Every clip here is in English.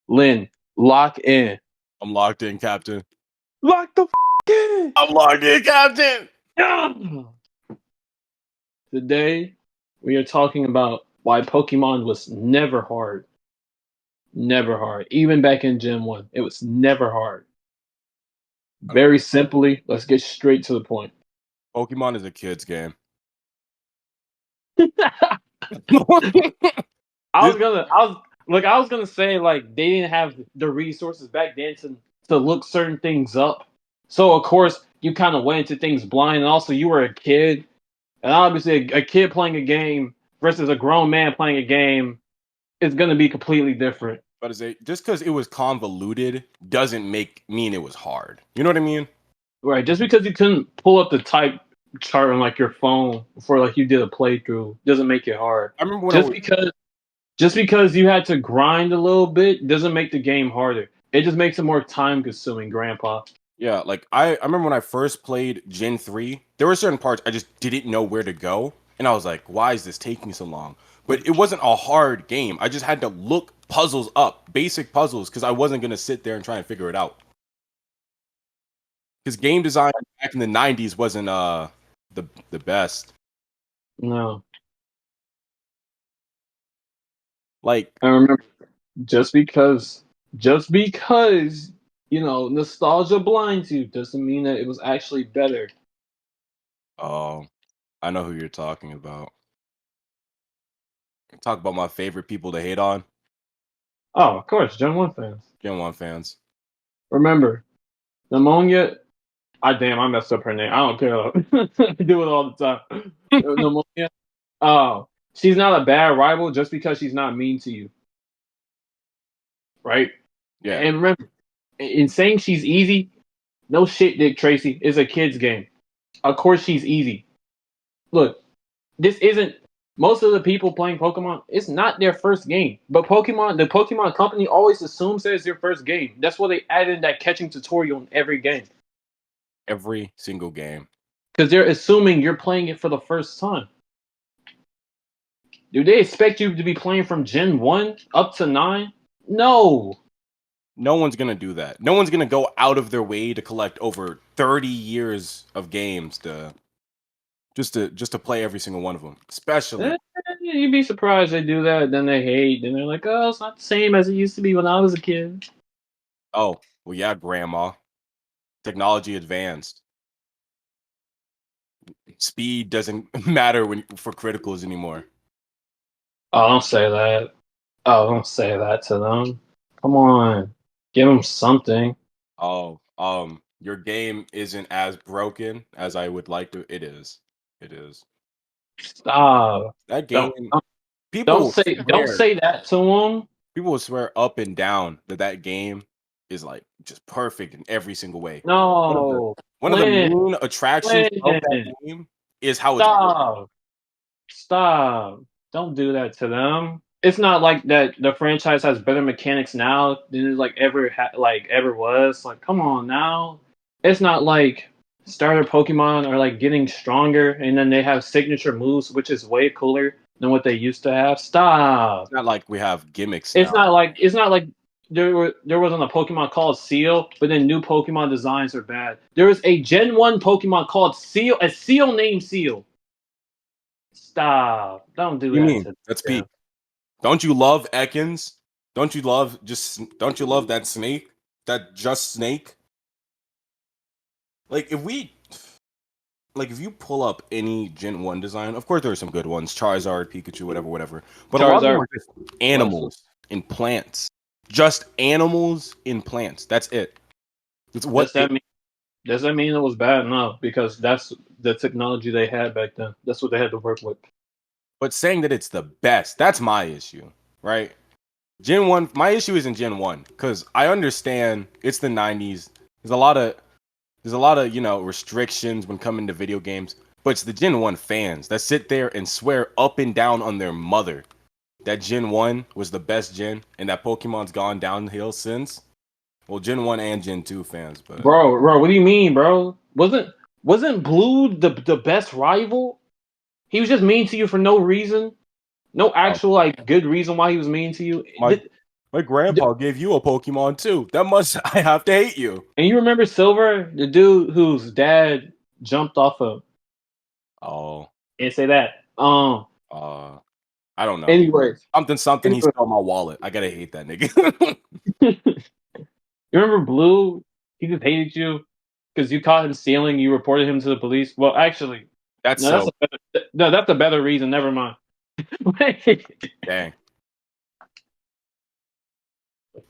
Lynn, lock in. I'm locked in, Captain. Lock the in. I'm locked in, Captain. Yeah. Today, we are talking about why Pokemon was never hard. Never hard. Even back in Gen 1, it was never hard. Very simply, let's get straight to the point. Pokemon is a kid's game. I was gonna say like they didn't have the resources back then to look certain things up. So of course you kind of went into things blind, and also you were a kid, and obviously a kid playing a game versus a grown man playing a game is gonna be completely different. But just because it was convoluted doesn't mean it was hard. You know what I mean? Right? Just because you couldn't pull up the type chart on like your phone before like you did a playthrough doesn't make it hard. I remember when I Just was because Just because you had to grind a little bit doesn't make the game harder. It just makes it more time consuming, Grandpa. yeah, like I remember when I first played Gen 3, there were certain parts I just didn't know where to go. And I was like, why is this taking so long? But it wasn't a hard game. I just had to look puzzles up, basic puzzles, because I wasn't gonna sit there and try and figure it out. Because game design back in the 90s wasn't the best. No. Like, I remember just because just because, nostalgia blinds you doesn't mean that it was actually better. oh, I know who you're talking about. Talk about my favorite people to hate on. Oh, of course, Gen 1 fans. Gen 1 fans. Remember, Pneumonia. I messed up her name. I don't care. I do it all the time. Pneumonia. Oh, she's not a bad rival just because she's not mean to you. Right? Yeah. And remember, in saying she's easy, no shit, Dick Tracy. It's a kid's game. Of course she's easy. Look, this isn't most of the people playing Pokemon, it's not their first game. But the Pokemon company always assumes that it's their first game. That's why they added that catching tutorial in every game. Every single game. Because they're assuming you're playing it for the first time. Do they expect you to be playing from Gen 1 up to 9? No. No one's gonna do that. No one's gonna go out of their way to collect over 30 years of games just to play every single one of them. Especially, You'd be surprised they do that. Then they hate. Then they're like, "Oh, it's not the same as it used to be when I was a kid." oh well, yeah, grandma. Technology advanced. Speed doesn't matter for criticals anymore. Oh, don't say that. Oh, don't say that to them. Come on, give them something. Oh, your game isn't as broken as I would like to. It is. It is. Stop. That game. Don't don't People don't will don't swear. say that to them. People will swear up and down that game is like just perfect in every single way. One of the No, one of the Flynn, main attractions of that Flynn, game is how it's stop, stop. Don't do that to them. It's not like that. The franchise has better mechanics now than it ever was. Like, come on now. It's not like starter Pokemon are like getting stronger, and then they have signature moves, which is way cooler than what they used to have. Stop. not like we have gimmicks It's now. not like there wasn't a Pokemon called Seal, but then new Pokemon designs are bad. There was a Gen 1 Pokemon called Seal, a Seal named Seal. Stop. Don't do What do you that mean? to That's them. peak. Don't you love Ekans? Don't you love that snake? That just snake? Like if you pull up any Gen 1 design, of course there are some good ones, Charizard, Pikachu, whatever. But a lot of them Charizard. are just animals in plants. Just animals in plants. That's it. It's what Does that mean does that mean it was bad? No, because that's the technology they had back then. That's what they had to work with. but saying that it's the best, that's my issue, right? Gen 1, my issue isn't Gen 1 cuz I understand it's the 90s. There's a lot of, restrictions when coming to video games, but it's the Gen 1 fans that sit there and swear up and down on their mother that Gen 1 was the best gen and that Pokemon's gone downhill since. Well, Gen 1 and Gen 2 fans, but Bro, what do you mean, bro? Wasn't Blue the best rival? He was just mean to you for no reason. No oh, actual like good reason why he was mean to you. my My grandpa gave you a Pokemon too. That must I have to hate you. And you remember Silver, the dude whose dad jumped off of, Oh, and say that. uh, I don't know. Anyways, Something. He anyway, stole my wallet. I gotta hate that nigga. you remember Blue? He just hated you because you caught him stealing. You reported him to the police. Well, actually, That's no, that's so a better, no, that's a better reason. Never mind. dang.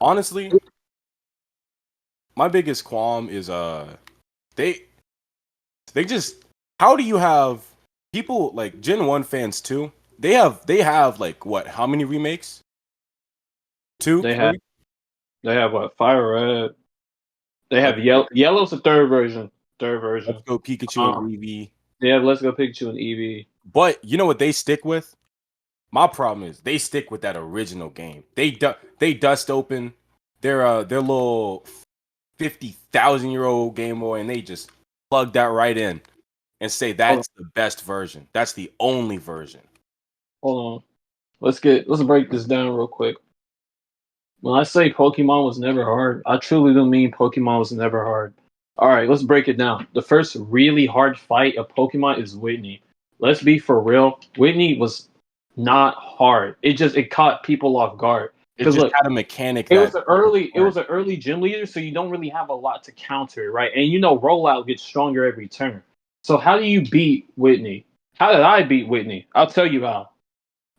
Honestly, my biggest qualm is they they just how do you have people like Gen 1 fans too? They have like what, how many remakes? Two, they have three? they have what? Fire Red. They Like have yellow. Yellow's the third version. Third Let's version. Go Pikachu and Um, Eevee. they have Let's Go Pikachu and Eevee. But you know what they stick with? My problem is they stick with that original game. They dust open their little 50,000-year-old Game Boy and they just plug that right in and say Hold on, that's the best version. That's the only version. hold on. Let's break this down real quick. When I say Pokemon was never hard, I truly do mean Pokemon was never hard. All right, let's break it down. The first really hard fight of Pokemon is Whitney. Let's be for real. Whitney was not hard. It caught people off guard. It Because just look, had a mechanic that it was an early gym leader, so you don't really have a lot to counter it, right? And you know rollout gets stronger every turn. So how do you beat Whitney? How did I beat Whitney? I'll tell you how.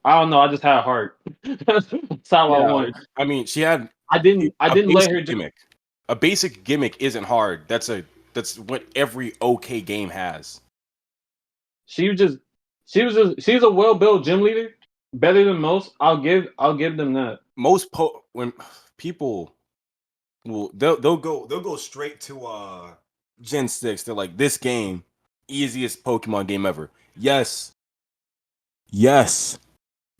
I don't know. I just had a heart. That's how I Yeah, won. I mean, she had I a didn't let her basic just. gimmick. A basic gimmick isn't hard. That's what every okay game has. She was just. She was a well built gym leader, better than most. I'll give them that. When people will they'll go straight to Gen 6. They're like, this game, easiest Pokemon game ever. Yes. Yes.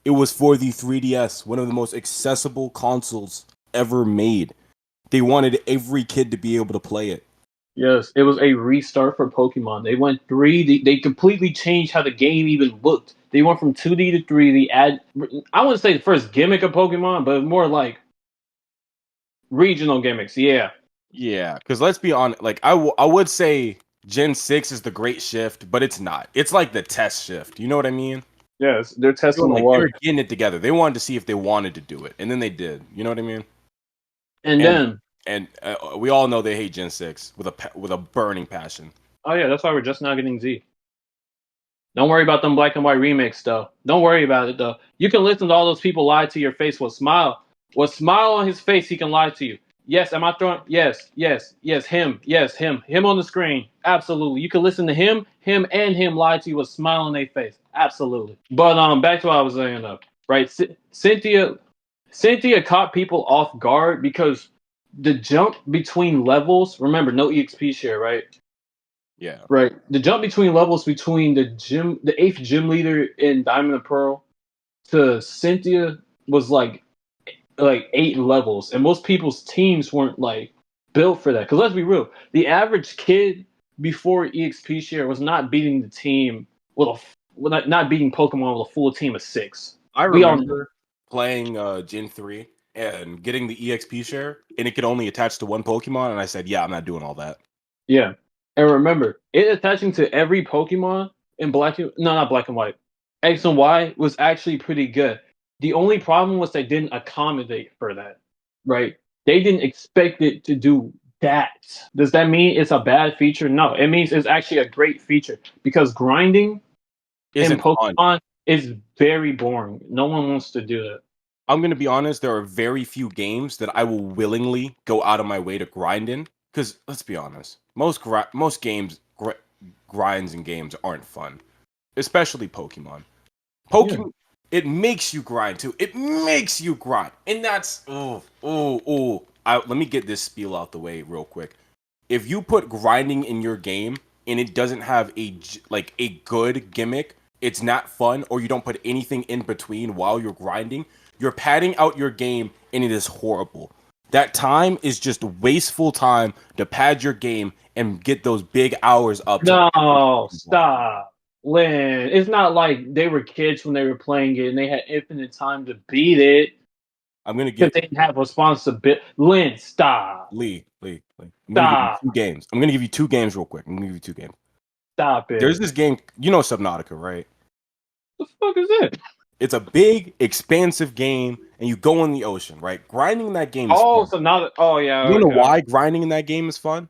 It was for the 3DS, one of the most accessible consoles ever made. They wanted every kid to be able to play it. Yes, it was a restart for Pokemon. They went 3D. They completely changed how the game even looked. They went from 2D to 3D. I wouldn't say the first gimmick of Pokemon, but more like regional gimmicks. Yeah. Yeah, because let's be honest, like I would say Gen 6 is the great shift, but it's not. It's like the test shift. You know what I mean? Yes, they're testing the They were water. getting it together. They wanted to see if they wanted to do it, and then they did. You know what I mean? And And then, we all know they hate Gen 6 with a burning passion. oh yeah, that's why we're just now getting Z. Don't worry about them black and white remakes, though. Don't worry about it, though. You can listen to all those people lie to your face with smile. With smile on his face, he can lie to you. Yes, am I throwing? Yes, yes, yes, him. Yes, him on the screen. Absolutely. You can listen to and him lie to you with smile on their face. Absolutely. But back to what I was saying, though. Right, Cynthia caught people off guard because the jump between levels. Remember, no EXP share, right? Yeah. Right. The jump between levels between the eighth gym leader in Diamond and Pearl to Cynthia was like 8 levels, and most people's teams weren't like built for that. Because let's be real, the average kid before EXP share was not beating the team with not beating Pokemon with a full team of 6. I We all remember playing Gen 3 and getting the EXP share, and it could only attach to one Pokemon, and I said, yeah, I'm not doing all that. yeah. And remember, it attaching to every Pokemon in not black and white. X and Y was actually pretty good. The only problem was they didn't accommodate for that. Right? They didn't expect it to do that. Does that mean it's a bad feature? No. It means it's actually a great feature because grinding in Isn't fun. Pokemon is very boring. No one wants to do that. I'm gonna be honest. There are very few games that I will willingly go out of my way to grind in. Because let's be honest, most grinds and games aren't fun, especially Pokemon. Yeah. Pokemon, it makes you grind too. It makes you grind, and that's oh. Let me get this spiel out the way real quick. If you put grinding in your game and it doesn't have a good gimmick, it's not fun, or you don't put anything in between while you're grinding, you're padding out your game and it is horrible. That time is just wasteful time to pad your game and get those big hours up to No, stop. Lynn, it's not like they were kids when they were playing it and they had infinite time to beat it. I'm gonna because give they have responsibility. Lynn, stop, Lee. I'm gonna give you stop, 2 games. I'm gonna give you 2 games real quick. I'm gonna give you 2 games. stop There's it. this game, you know Subnautica, right? The fuck is it? It's a big, expansive game, and you go in the ocean, right? Grinding in that game is Oh, fun. so now that, oh yeah, You know okay. why grinding in that game is fun?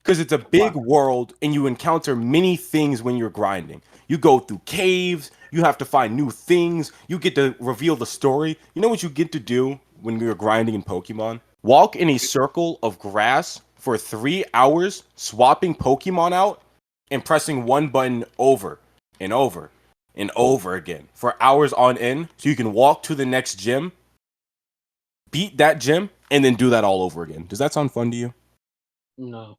Because it's a big Why? world and you encounter many things when you're grinding. You go through caves, you have to find new things, you get to reveal the story. You know what you get to do when you're grinding in Pokemon? Walk in a circle of grass for 3 hours, swapping Pokemon out and pressing one button over and over and over again for hours on end so you can walk to the next gym, beat that gym, and then do that all over again. Does that sound fun to you? No,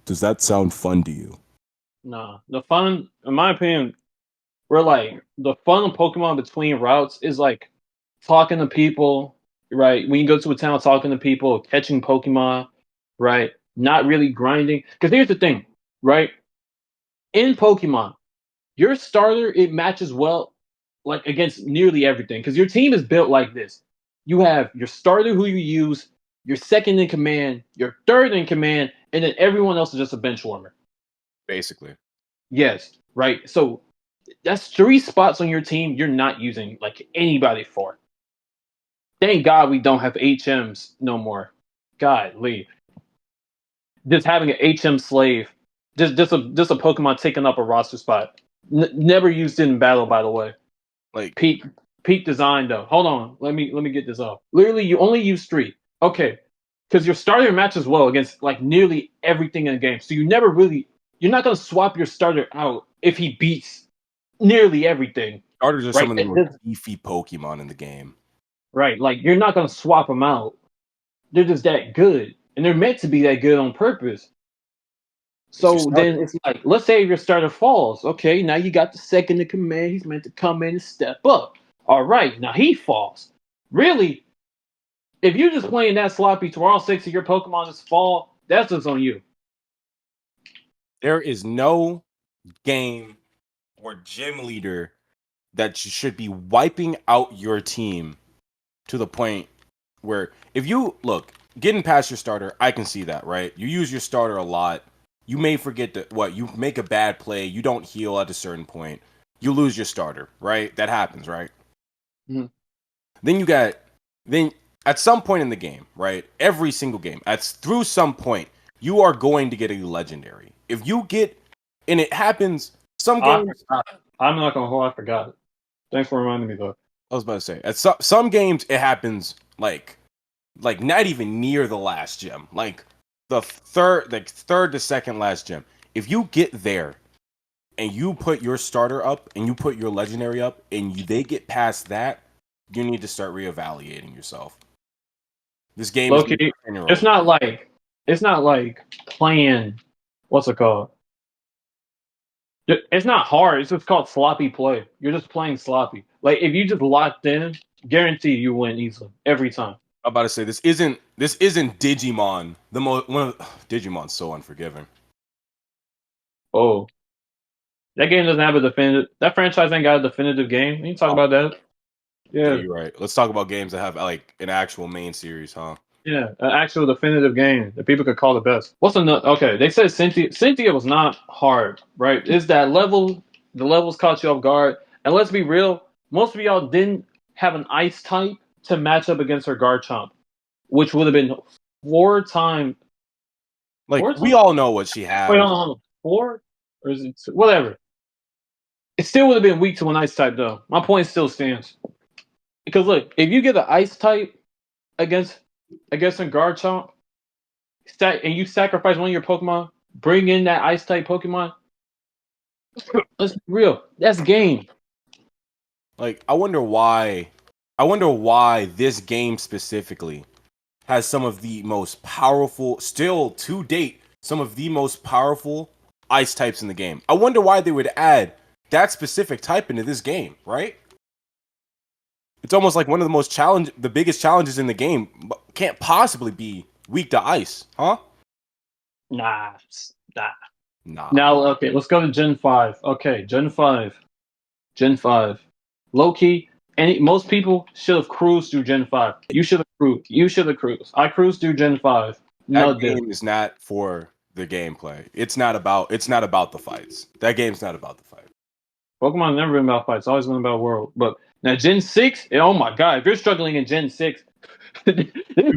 Does that sound fun to you? no. The fun, in my opinion, we're like the fun of Pokemon between routes is like talking to people, right? When you go to a town, talking to people, catching Pokemon, right? Not really grinding. Because here's the thing, right? In Pokemon, your starter it matches well, like against nearly everything. Because your team is built like this: you have your starter who you use, your second in command, your third in command, and then everyone else is just a bench warmer. Basically. Yes, right. So that's 3 spots on your team you're not using like anybody for. Thank God we don't have HMs no more. God, Lee. Just having an HM slave, just a Pokemon taking up a roster spot. Never used it in battle, by the way. Like Peak peak design though. Hold on, let me get this off. Literally, you only use 3. Okay, because your starter matches well against like nearly everything in the game. So you're not gonna swap your starter out if he beats nearly everything, starters are some right? of the most beefy Pokemon in the game. Right, like you're not gonna swap them out. They're just that good, and they're meant to be that good on purpose. It's your So starter. then it's like, let's say your starter falls. Okay, now you got the second in command. He's meant to come in and step up. All right, now he falls. Really, if you're just playing that sloppy to all 6 of your Pokemon just fall, that's just on you. There is no game or gym leader that should be wiping out your team to the point where if you look getting past your starter, I can see that, right? You use your starter a lot. You may forget that what you make a bad play, you don't heal at a certain point, you lose your starter, right? That happens, right? Mhm. Then you got then at some point in the game, right? Every single game, through some point, you are going to get a legendary. If you get and it happens some I games, forgot. I'm not gonna hold. I forgot it. Thanks for reminding me though. I was about to say, at some games it happens like not even near the last gem. Like third to second last gem. If you get there and you put your starter up and you put your legendary up and they get past that, you need to start reevaluating yourself. This game is made Loki, for 10-year-olds. it's not like playing. What's it called? It's not hard. It's just called sloppy play. You're just playing sloppy. Like if you just locked in, guarantee you win easily every time. I'm about to say this isn't Digimon. The most one of Digimon's so unforgiving. Oh, that game doesn't have a definitive. That franchise ain't got a definitive game. We can talk Oh, about that. yeah, Yeah, you're right. Let's talk about games that have like an actual main series, huh? yeah, an actual definitive game that people could call the best. What's another? Okay, they said Cynthia. Cynthia was not hard, right? Is that level? The levels caught you off guard. And let's be real, most of y'all didn't have an ice type to match up against her Garchomp, which would have been four time. Like Four we times? all know what she Wait, has. hold on. Four? Or is it whatever? It still would have been weak to an ice type, though. My point still stands. Because look, if you get an ice type against a Garchomp, and you sacrifice one of your Pokemon, bring in that ice type Pokemon. Let's be real. That's game. Like I wonder why this game specifically has some of the most powerful, still to date, some of the most powerful ice types in the game. I wonder why they would add that specific type into this game, right? It's almost like one of the biggest challenges in the game can't possibly be weak to ice, huh? Nah, nah. Nah. Now, okay, let's go to Gen 5. Okay, Gen 5. Gen 5. Low key. And most people should have cruised through Gen 5. You should have cruised. You should have cruised. I cruised through Gen 5. That No diff. game is not for the gameplay. It's not about the fights. That game's not about the fight. Pokemon's never been about fights. It's always been about world. But now Gen 6, oh my god, if you're struggling in Gen 6, this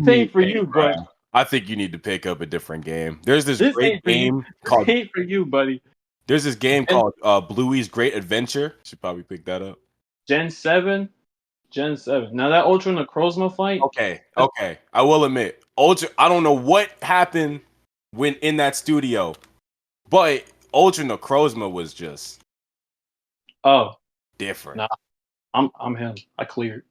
ain't for you, bud. I think you need to pick up a different game. There's this This great ain't for you. game This called ain't for you, buddy. There's this game Gen, called Bluey's Great Adventure. Should probably pick that up. Gen 7. Gen 7. Now that Ultra Necrozma fight. Okay. I will admit, Ultra. I don't know what happened when in that studio, but Ultra Necrozma was just Oh, different. nah. I'm him. I cleared.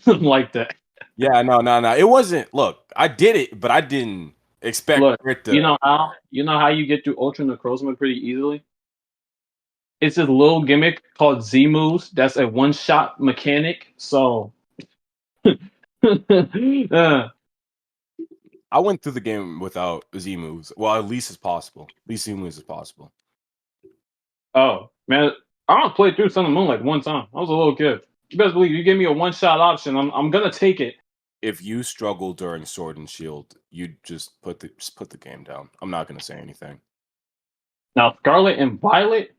Like that. Yeah, no. It wasn't. Look, I did it, but I didn't expect Look, it to. you know how you get through Ultra Necrozma pretty easily? It's this little gimmick called Z moves. That's a one shot mechanic. So I went through the game without Z moves. Well, at least as possible. At least Z moves as possible. oh man, I don't play through Sun and Moon like one time. I was a little kid. You best believe you give me a one shot option. I'm gonna take it. If you struggle during Sword and Shield, you just put the game down. I'm not gonna say anything. Now Scarlet and Violet,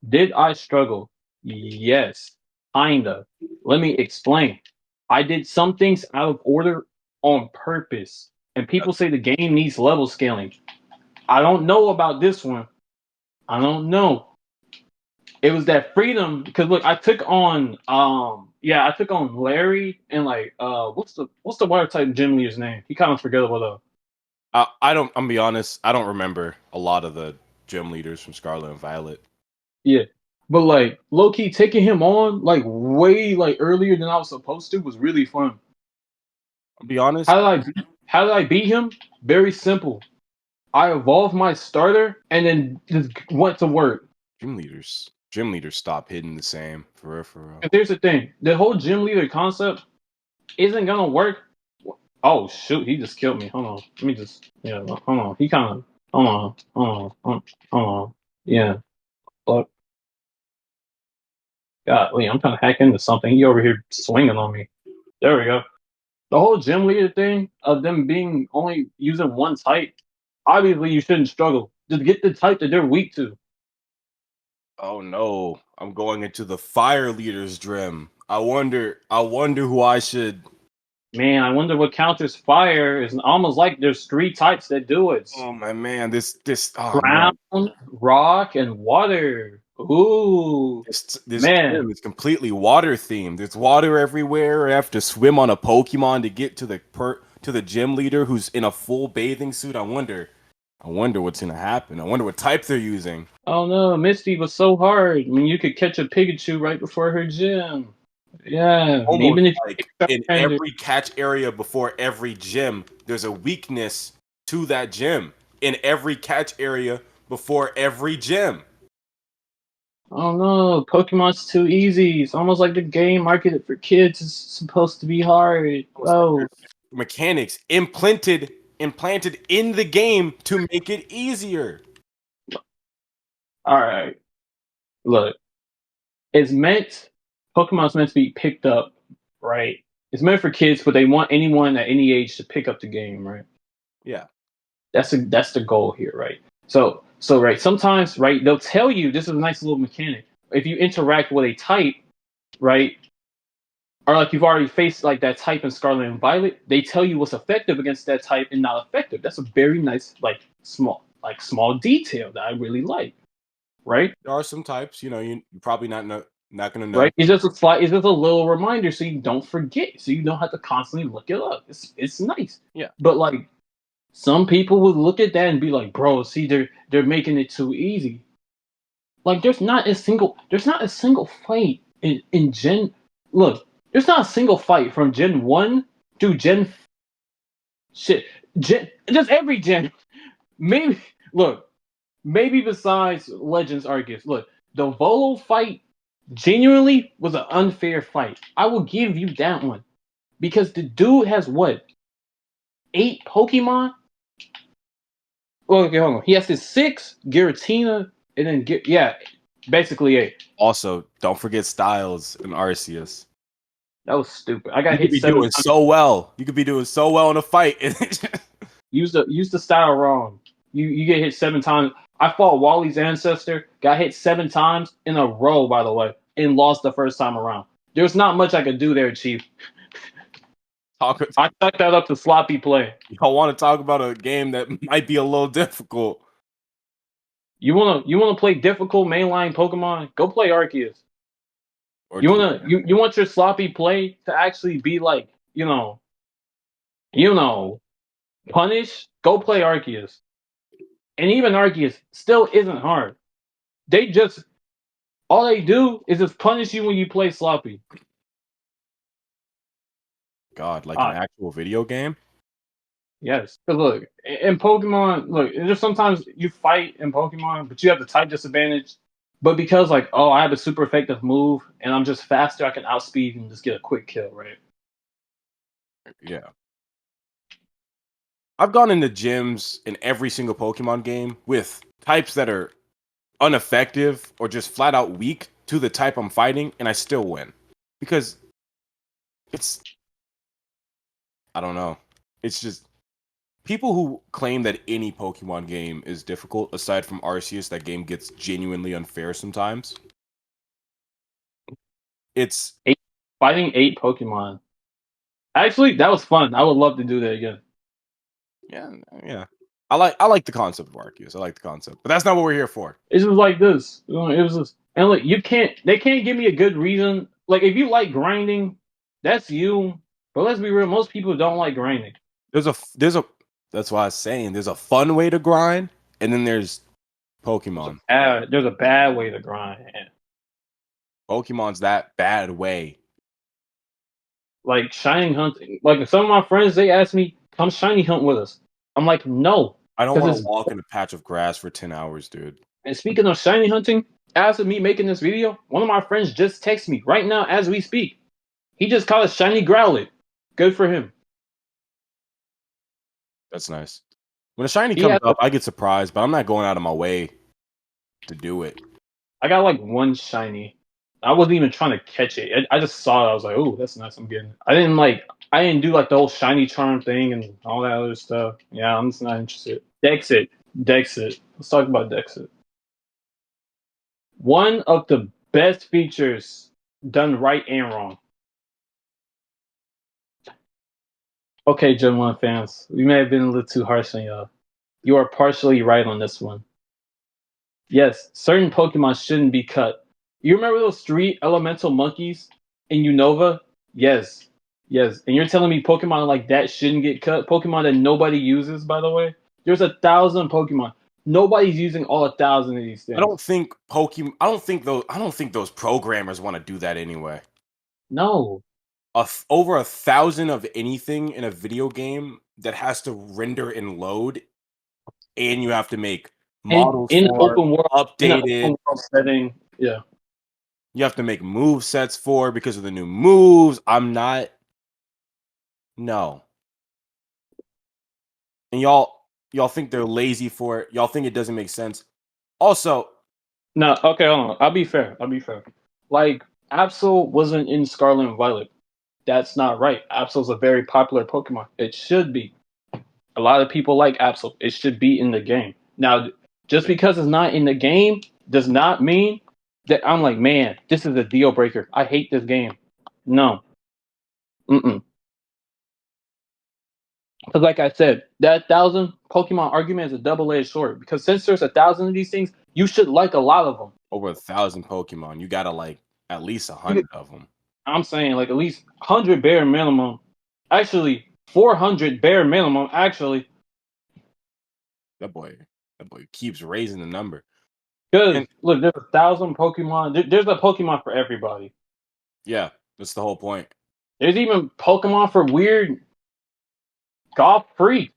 did I struggle? Yes, kinda. Let me explain. I did some things out of order on purpose, and people say the game needs level scaling. I don't know about this one. I don't know. It was that freedom because look, I took on Larry and like what's the water type gym leader's name? He kind of forgettable though. I don't. I'm gonna be honest. I don't remember a lot of the gym leaders from Scarlet and Violet. Yeah. But like low key taking him on like way like earlier than I was supposed to was really fun. I'll be honest. How did I beat him? Very simple. I evolved my starter and then just went to work. Gym leaders stop hitting the same for real. For real. And here's the thing: the whole gym leader concept isn't gonna work. Oh shoot, he just killed me. Hold on. Let me just hold on. He kinda hold on. Yeah. But God, wait, I'm trying to hack into something. He over here swinging on me. There we go. The whole gym leader thing of them being only using one type, obviously you shouldn't struggle. Just get the type that they're weak to. Oh no, I'm going into the fire leaders dream. I wonder who I should. Man, I wonder what counters fire. It's almost like there's three types that do it. Oh my man, this. Oh Ground, man, rock, and water. Ooh, this man. gym is completely water themed. There's water everywhere. I have to swim on a Pokemon to get to the gym leader who's in a full bathing suit. I wonder what's gonna happen. I wonder what type they're using. Oh no, Misty was so hard. I mean, you could catch a Pikachu right before her gym. Yeah, Almost even if like you in kind of. every catch area before every gym, there's a weakness to that gym. In every catch area before every gym. Oh no, Pokemon's too easy. It's almost like the game marketed for kids is supposed to be hard. Almost like Oh, there's mechanics implanted in the game to make it easier. all right. Look, it's meant. Pokemon's meant to be picked up, right? It's meant for kids, but they want anyone at any age to pick up the game, right? Yeah. That's the goal here, right? So right, sometimes right they'll tell you this is a nice little mechanic. If you interact with a type, right, or like you've already faced like that type in Scarlet and Violet, they tell you what's effective against that type and not effective. That's a very nice small detail that I really like, right? There are some types, you're probably not gonna know. Right? It's just a little reminder so you don't forget, so you don't have to constantly look it up. It's nice, Yeah. but like some people would look at that and be like, "Bro, see, they're making it too easy." Like, there's not a single fight in Gen. Look, there's not a single fight from Gen 1 to shit Gen just every Gen. Maybe look, maybe besides Legends Arceus. Look, the Volo fight genuinely was an unfair fight. I will give you that one because the dude has what 8 Pokemon. Well, okay, hold on. He has his 6 Giratina, and then yeah, basically 8. Also, don't forget Styles and Arceus. That was stupid. I got You could hit be 7 doing times. so well. You could be doing so well in a fight. Use the style wrong. You get hit 7 times. I fought Wally's ancestor, got hit 7 times in a row, by the way, and lost the first time around. There's not much I could do there, Chief. Talk, I stuck that up to sloppy play. y'all want to talk about a game that might be a little difficult? You wanna play difficult mainline Pokemon? Go play Arceus. Or You want your sloppy play to actually be like, you know, punish? Go play Arceus. And even Arceus still isn't hard. They just all they do is just punish you when you play sloppy. God, like an Uh, actual video game? yes. But look, in Pokemon, look, there's sometimes you fight in Pokemon, but you have the type disadvantage. But because like, oh, I have a super effective move and I'm just faster, I can outspeed and just get a quick kill, right? Yeah. I've gone into gyms in every single Pokemon game with types that are ineffective or just flat out weak to the type I'm fighting, and I still win. Because it's, I don't know. It's just people who claim that any Pokemon game is difficult, aside from Arceus, that game gets genuinely unfair sometimes. It's Fighting 8 Pokemon. Actually, that was fun. I would love to do that again. yeah. I like the concept of Arceus. I like the concept, but that's not what we're here for. It was like this. It was this. And look, they can't give me a good reason. Like if you like grinding, that's you. But let's be real, most people don't like grinding. There's a that's why I was saying there's a fun way to grind, and then there's Pokemon. There's a bad way to grind. Pokemon's that bad way. Like shining hunting. Like some of my friends, they ask me, "Come shiny hunt with us." I'm like, no, I don't because want to it's. walk in a patch of grass for 10 hours, dude. And speaking of shiny hunting, after me making this video, one of my friends just texted me right now as we speak. He just caught a shiny Growlithe. Good for him. That's nice. When a shiny He comes has up, I get surprised, but I'm not going out of my way to do it. I got like one shiny. I wasn't even trying to catch it. I just saw it. I was like, "Oh, that's nice. I'm getting it." I didn't do like the whole shiny charm thing and all that other stuff. Yeah, I'm just not interested. Dexit. Dexit. Let's talk about Dexit. One of the best features done right and wrong. Okay, Gen 1 fans, we may have been a little too harsh on y'all. You are partially right on this one. Yes, certain Pokemon shouldn't be cut. You remember those 3 elemental monkeys in Unova? Yes. Yes. And you're telling me Pokemon like that shouldn't get cut? Pokemon that nobody uses, by the way? There's 1,000 Pokemon. Nobody's using all 1,000 of these I don't things. think I don't think those programmers want to do that anyway. No. Over 1,000 of anything in a video game that has to render and load, and you have to make models In for open world updated. setting, yeah. You have to make move sets for because of the new moves. I'm not. No. And y'all think they're lazy for it. Y'all think it doesn't make sense. Also, No, okay, hold on. I'll be fair. Like, Absol wasn't in Scarlet and Violet. That's not right. Absol's a very popular Pokemon. It should be. A lot of people like Absol. It should be in the game. Now, just because it's not in the game does not mean that I'm like, man, this is a deal breaker. I hate this game. No. Mm-mm. Because like I said, that 1,000 Pokemon argument is a double-edged sword. Because since there's 1,000 of these things, you should like a lot of them. over 1,000 Pokemon, you gotta like at least 100 of them. I'm saying like at least 100 bare minimum. Actually, 400 bare minimum. Actually, That boy keeps raising the number. because And look, there's 1,000 Pokemon. There's a Pokemon for everybody. yeah, that's the whole point. There's even Pokemon for weird golf freaks.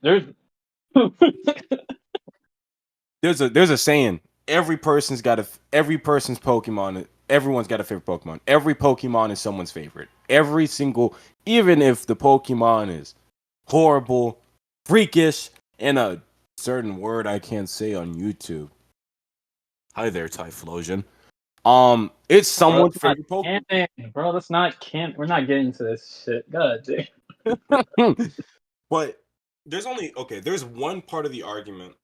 There's a saying. Every person's Pokemon. Everyone's got a favorite Pokemon. Every Pokemon is someone's favorite. Every single, even if the Pokemon is horrible, freakish, and a certain word I can't say on YouTube. Hi there, Typhlosion. It's Bro, someone's that's not favorite Pokemon. canon, bro. That's not canon. We're not getting into this shit. God damn. But there's one part of the argument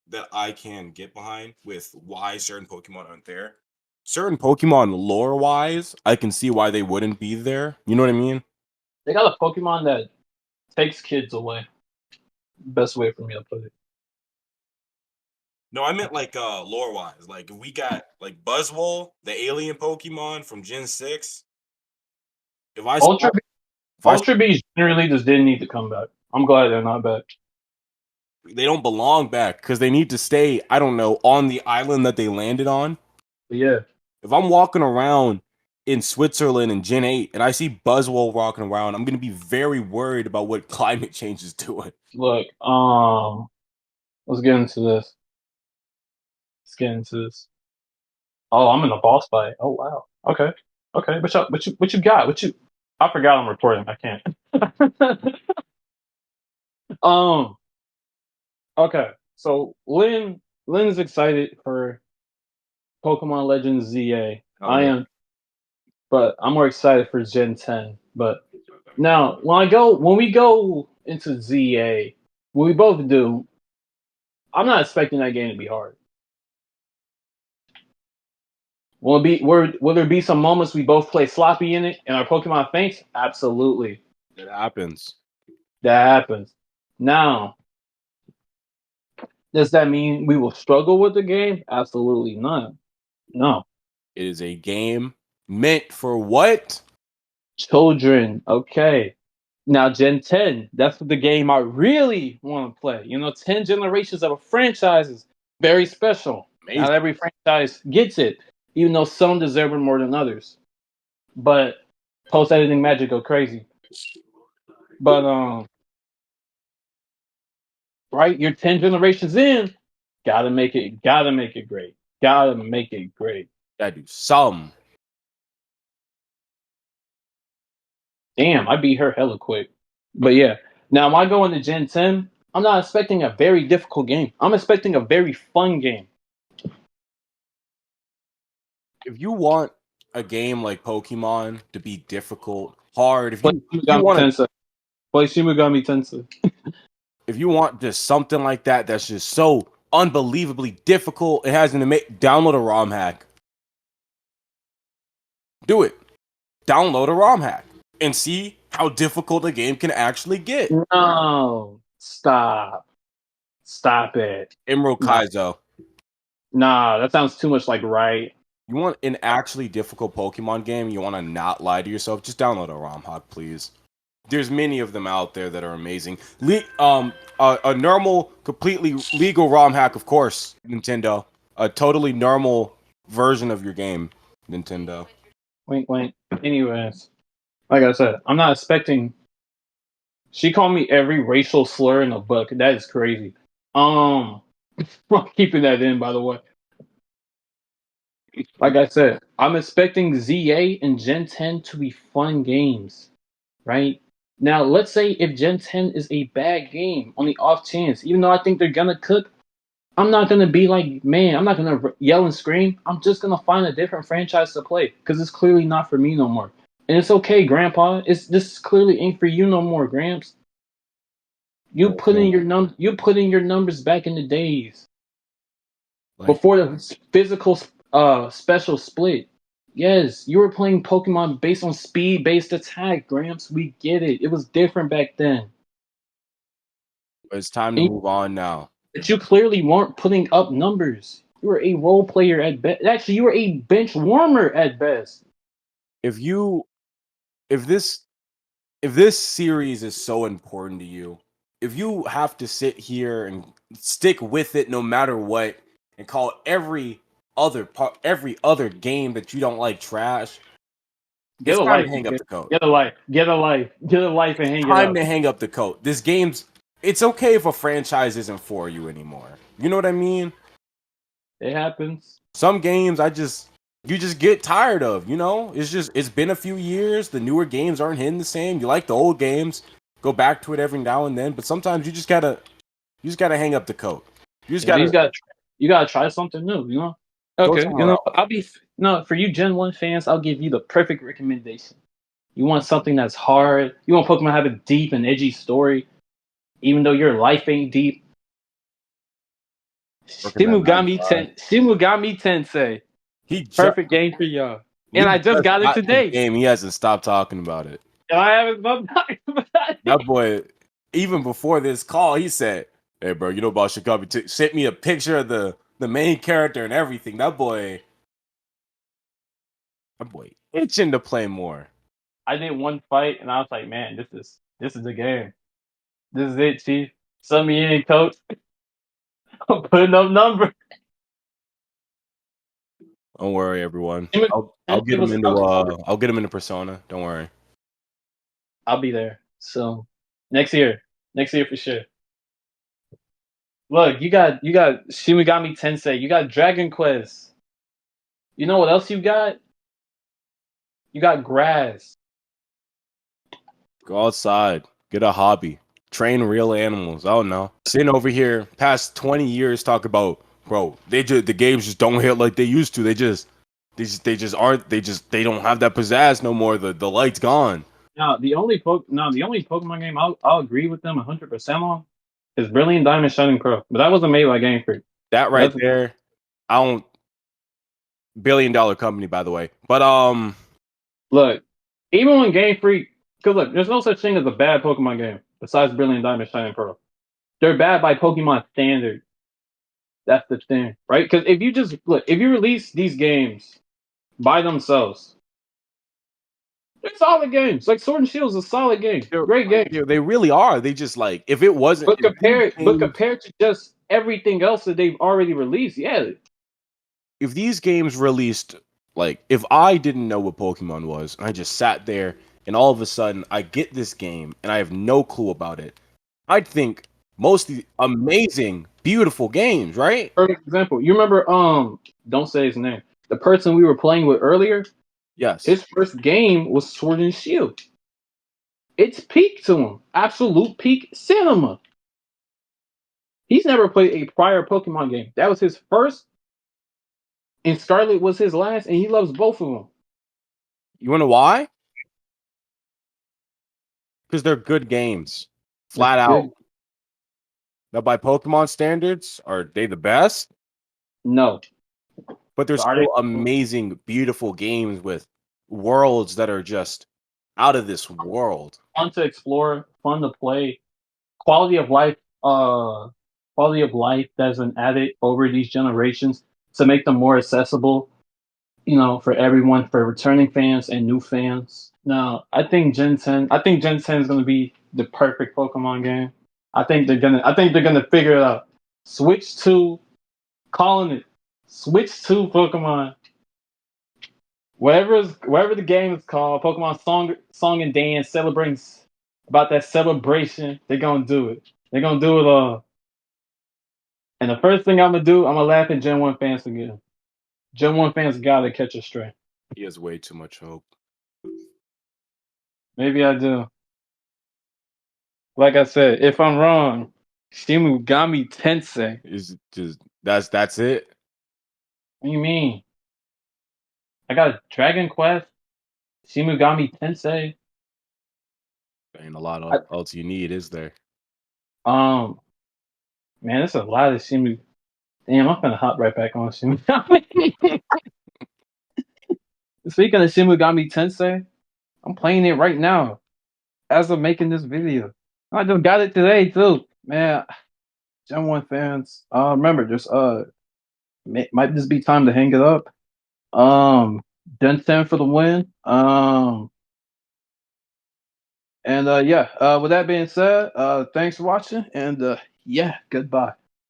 that I can get behind with why certain Pokemon aren't there. Certain Pokemon lore wise, I can see why they wouldn't be there. You know what I mean? They got a Pokemon that takes kids away. Best way for me to put it. No, I meant like lore wise. Like we got like Buzzwole, the alien Pokemon from Gen 6. If I saw, Ultra if I Ultra Beast generally just didn't need to come back. I'm glad they're not back. they don't belong back because they need to stay, I don't know, on the island that they landed on. But yeah, If I'm walking around in Switzerland in Gen 8 and I see Buzzwole walking around, I'm going to be very worried about what climate change is doing. look, let's get into this. Let's get into this. Oh, I'm in a boss fight. Oh wow. Okay. Okay. What you got? What you I forgot I'm recording. I can't. um okay. So Lynn's excited for Pokemon Legends ZA. I am, but I'm more excited for Gen 10. But now when we go into ZA, when we both do, I'm not expecting that game to be hard. Will there be some moments we both play sloppy in it and our Pokemon faints? Absolutely. It happens. That happens. Now, does that mean we will struggle with the game? Absolutely not. No. It is a game meant for what? Children. Okay. Now, Gen 10, that's the game I really want to play. 10 generations of a franchise is very special. Amazing. Not every franchise gets it, even though some deserve it more than others. But post editing magic go crazy. But right, you're 10 generations in, gotta make it great. Gotta make it great. Gotta do some. Damn, I beat her hella quick. But yeah, now when I go into Gen 10, I'm not expecting a very difficult game. I'm expecting a very fun game. If you want a game like Pokemon to be difficult, hard, Play if you Shimigami want to, Tensei. Play Shimigami Tensei. if you want just something like that that's just so unbelievably difficult, it has an download a ROM hack. Do it. Download a ROM hack and see how difficult a game can actually get. No. Stop. Stop it. Emerald Kaizo. Nah, that sounds too much like right. You want an actually difficult Pokemon game, you want to not lie to yourself, just download a ROM hack, please. There's many of them out there that are amazing. A normal, completely legal ROM hack, of course, Nintendo. A totally normal version of your game, Nintendo. Wink, wink. Anyways, like I said, I'm not expecting. She called me every racial slur in the book. That is crazy. I'm keeping that in, by the way. Like I said, I'm expecting ZA and Gen 10 to be fun games, right? Now, let's say if Gen 10 is a bad game on the off chance, even though I think they're gonna cook, I'm not gonna be like, man, I'm not gonna yell and scream. I'm just gonna find a different franchise to play because it's clearly not for me no more. And it's okay, Grandpa. This clearly ain't for you no more, Gramps. You put in your numbers back in the days before the physical special split. Yes, you were playing Pokemon based on speed based attack, Gramps. We get it. It was different back then. It's time to move on now. But you clearly weren't putting up numbers. You were a role player at best. Actually, you were a bench warmer at best. If this series is so important to you, if you have to sit here and stick with it no matter what, and call every other game that you don't like trash, Get a life. Hang up the coat. Get a life. Get a life. Get a life and hang it up. Time to hang up the coat. This game's. It's okay if a franchise isn't for you anymore. You know what I mean? It happens. Some games you just get tired of, you know? It's been a few years. The newer games aren't hitting the same. You like the old games. Go back to it every now and then, but sometimes you just gotta hang up the coat. You gotta try something new, you know? Go Okay, somewhere else. I'll be no for you Gen 1 fans, I'll give you the perfect recommendation. You want something that's hard, you want Pokemon to have a deep and edgy story, even though your life ain't deep. Working that nine to five. Shimugami Tensei. He just Perfect game for y'all. we And I just just got it got the today. game. He hasn't stopped talking about it. And I haven't done That boy, even before this call, he said, "Hey, bro, you know about Shikami? Sent me a picture of the main character and everything." That boy, itching to play more. I did one fight and I was like, man, this is the game. This is it, Chief. Sub me in, coach. I'm putting up numbers. Don't worry, everyone. It I'll get him was into I'll get him into Persona. Don't worry. I'll be there. So next year. Next year for sure. Look, you got Shimigami Tensei, you got Dragon Quest. You know what else you got? You got grass. Go outside, get a hobby, train real animals. I don't know. Sitting over here, past 20 years, talk about, bro. The games just don't hit like they used to. They just aren't. They don't have that pizzazz no more. The light's gone. The only Pokemon game I'll agree with them 100% on is Brilliant Diamond Shining Pearl. But that wasn't made by Game Freak. That right That's there, I don't. $1 billion company, by the way. But look, even when Game Freak, because look, there's no such thing as a bad Pokemon game besides Brilliant Diamond Shining Pearl. They're bad by Pokemon standard. That's the thing, right? Because if you release these games by themselves, they're solid games. Like Sword and Shield is a solid game, great game. they really are. They just like if it wasn't. But compared to just everything else that they've already released, yeah, If these games released, like if I didn't know what Pokemon was, and I just sat there, and all of a sudden I get this game, and I have no clue about it, I'd think mostly amazing, beautiful games, right? perfect example. You remember don't say his name. The person we were playing with earlier, Yes. his first game was Sword and Shield. It's peak to him. Absolute peak cinema. He's never played a prior Pokemon game. That was his first, and Scarlet was his last, and he loves both of them. You wanna why? Because they're good games. Flat out. Good. Now by Pokemon standards, are they the best? No. But they're But are they still amazing, beautiful games with worlds that are just out of this world. fun to explore, fun to play, quality of life, quality of life that's been added over these generations to make them more accessible, for everyone, for returning fans and new fans. Now, I think Gen 10 is gonna be the perfect Pokemon game. I think they're gonna figure it out. Switch to calling it. Switch to Pokemon. Whatever the game is called, Pokemon Song and Dance celebrates about that celebration. They're gonna do it. They're gonna do it all. And the first thing I'm gonna do, I'm gonna laugh at Gen 1 fans again. Gen 1 fans gotta catch a stray. He has way too much hope. Maybe I do. Like I said, if I'm wrong, Shimugami Tensei. Is just that's it. What do you mean? I got Dragon Quest, Shimugami Tensei. Ain't a lot I, else you need, is there? um, man, there's a lot of Shimu. Damn, I'm gonna hop right back on Shimugami. Speaking of Shimugami Tensei, I'm playing it right now as I'm making this video. I just got it today too, man. Gen 1 fans, remember, just might just be time to hang it up. Gen 10 for the win. And yeah, with that being said, thanks for watching, and yeah, goodbye.